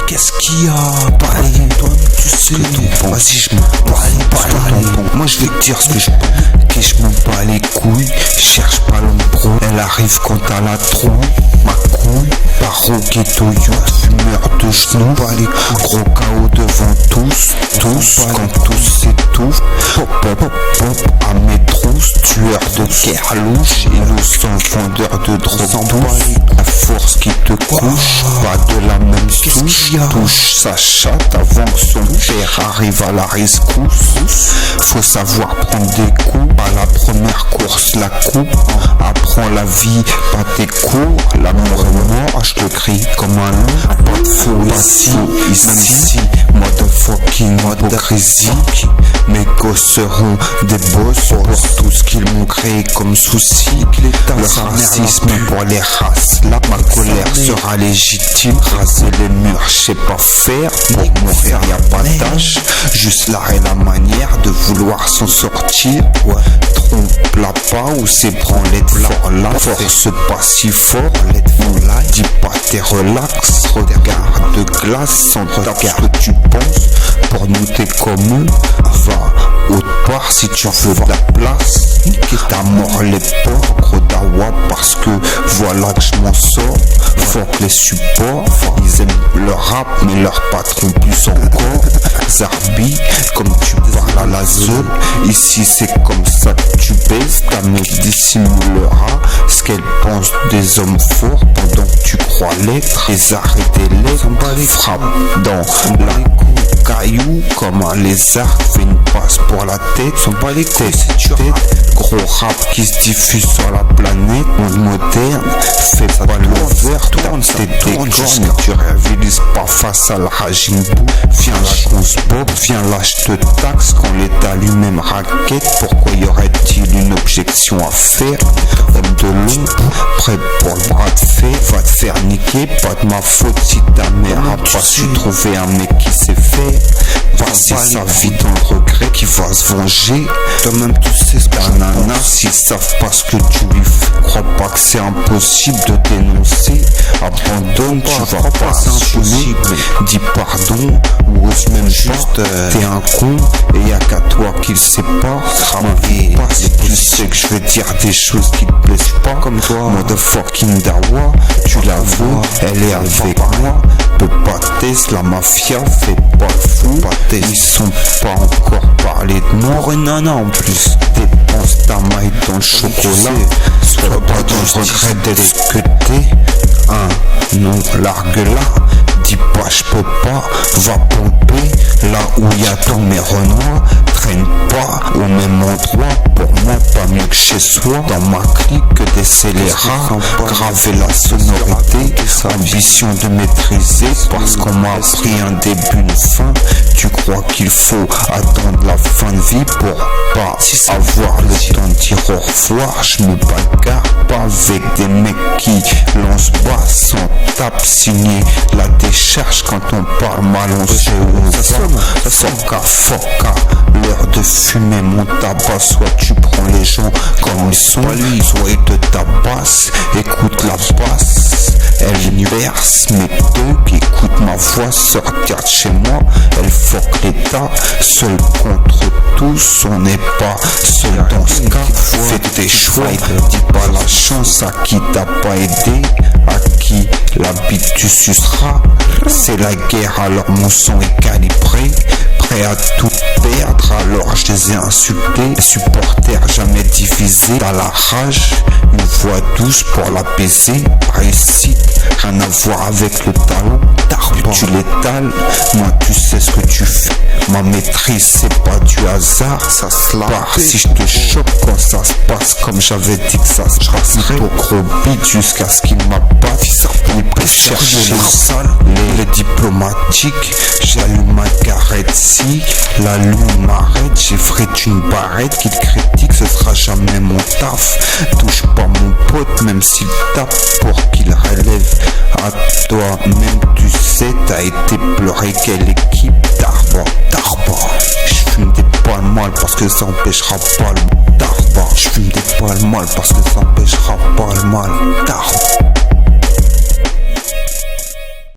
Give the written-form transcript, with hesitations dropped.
qu'est-ce qu'il y a? Pareil, toi, tu sais. Vas-y, je m'en bats. Moi, je vais te dire ce que je pense. Ok, je m'en bats les couilles. Cherche pas l'embrouille. Elle arrive quand t'as la trouille. Ma couille, paro, ghetto, youth, fumeur de genoux. Pas les couilles. Gros chaos devant tous. Quand tous s'étouffent. Pop, pop, pop, pop, à mes trousses. Tueur de guerre louche. Innocent vendeur de drogue douce. La force qui te couche. Pas de la même souche. Touche sa chatte avant que son père arrive à la rescousse. Faut savoir prendre des coups. Pas la première course, la coupe. Apprends la vie, pas tes cours. L'amour est mort, je te crie comme un loup. Pas de feu ici. Motherfucking hypocrisie. Mes gosses seront des boss pour tout ce qu'ils m'ont créé comme souci. Le racisme pour les races. Là, ma colère sera légitime. Raser les murs, je sais pas faire. Pour mourir, y'a pas d'âge. Juste l'art et la manière de vouloir s'en sortir. Trompe la pas ou c'est branlette fort là. Force pas si fort. Dis pas t'es relax. Regard de glace sans regard que tu penses. Pour nous t'es comme eux. Va autre part si tu veux de la place. Niquer ta mort les porcs. Gros dawa parce que voilà que je m'en sors. Faut que les supports. Ils aiment le rap mais leur patron plus encore. Zarbi comme tu parles à la zone. Ici c'est comme ça que tu baises. Ta meuf dissimulera ce qu'elle pense des hommes forts pendant que tu crois l'être. Les arrêtés les frappe dans la caillou comme un lézard. Fais une passe pour la tête. Sont pas les têtes, c'est tu gros rap qui se diffuse sur la planète. Monde moderne, fais pas le vert. Tourne tes décors mais tu réalises pas face à la raging boue. Viens là qu'on se boque, viens là je te taxe. Quand l'état lui-même raquette, pourquoi y aurait-il une objection à faire? Homme de l'ombre, prêt pour le bras de fer. Va te faire niquer, pas de ma faute si ta mère a pas su trouver un mec qui sait faire. Passer sa vie dans le regret qui va se venger. Toi-même tu sais ce qu'un nana, s'ils savent pas ce que tu lui fais. Crois pas que c'est impossible de dénoncer. Abandonne, tu vas pas assumer. Dis pardon ou ose même juste t'es un con et y'a qu'à toi qu'il sépare. Ramène pas si tu sais que je vais dire des choses qui te plaisent pas. Comme toi, motherfucking dawa, tu la vois, elle est avec moi. Peux pas tester, la mafia fait pas le fou. Ils sont pas encore parlé de mort et nana en plus. Dépense ta maille dans le chocolat. Sois pas dans le regret d'être ce que t'es. Non, largue là. Dis pas je peux pas, va pomper là où y a tous mes renois. Traîne pas au même endroit, pour moi pas mieux que chez soi. Dans ma clique que des scélérats, graver la sonorité. Ambition de maîtriser parce qu'on m'a appris un début, une fin. Tu crois qu'il faut attendre la fin de vie pour pas avoir le temps de dire au revoir. Je me bagarre pas avec des mecs qui lancent bas sans tape signer la décharge. Quand on parle mal on sait où on va. Foca, l'heure de fumer mon tabac. Soit tu prends les gens comme ils sont, soit ils te tabassent. Écoute la basse, elle verse mes deux qui écoutent ma voix. Sortir de chez moi, elle fuck l'état. Seul contre tous, on n'est pas seul dans ce cas. Fais tes choix, dis pas la chance à qui t'as pas aidé, à qui la bite tu suceras. C'est la guerre alors mon son est calibré. Prêt à tout perdre alors je les ai insultés. Supporters jamais divisés. Dans la rage, une voix douce pour l'apaiser. Réussite, rien à voir avec le talent. Tu l'étales, moi tu sais ce que tu fais. Ma maîtrise c'est pas du hasard. Ça se part si je te choque quand ça se passe comme j'avais dit que ça se passerait. Au gros beat jusqu'à ce qu'il m'abatte. Il peut chercher les diplomatiques. J'allume ma carrette si la lune m'arrête. J'ai frite une barrette qui te critique, ce sera jamais mon taf. Touche pas mon pote même s'il tape pour qu'il relève. À toi même tu sais t'as été pleuré. Quelle équipe d'arbre. Je fume des poils mal parce que ça empêchera pas le d'arbre. Je fume des poils mal parce que ça empêchera pas le mal d'arbre.